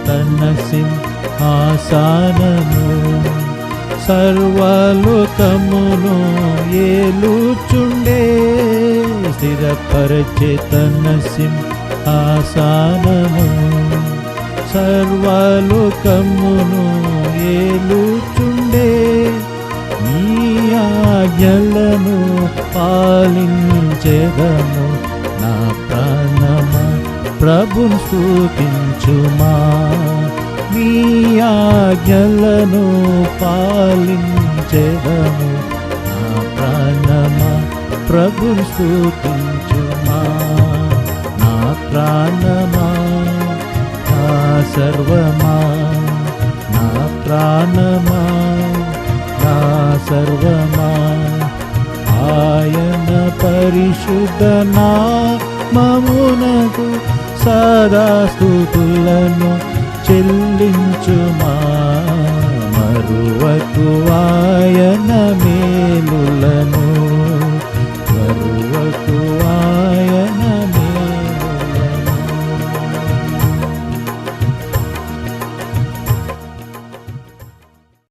తన సింహాసనము సర్వలోకమును ఏలుచుండే స్థిరపరచే తన సింహాసనము సర్వలోకమును ఏలుచుండే నీ ఆజ్ఞలను పాలించెదము నా ప్రాణమా ప్రభుని స్తుతించుమా నీ ఆజ్ఞలను పాలించెదము నా ప్రాణమా ప్రభుని స్తుతించుమా నా ప్రాణమా నా సర్వమా నా ప్రాణమా నా సర్వమా ఆయన పరిశుద్ధ నామమునకు సదా స్తుతులను చెల్లించుమా మరువకు ఆయన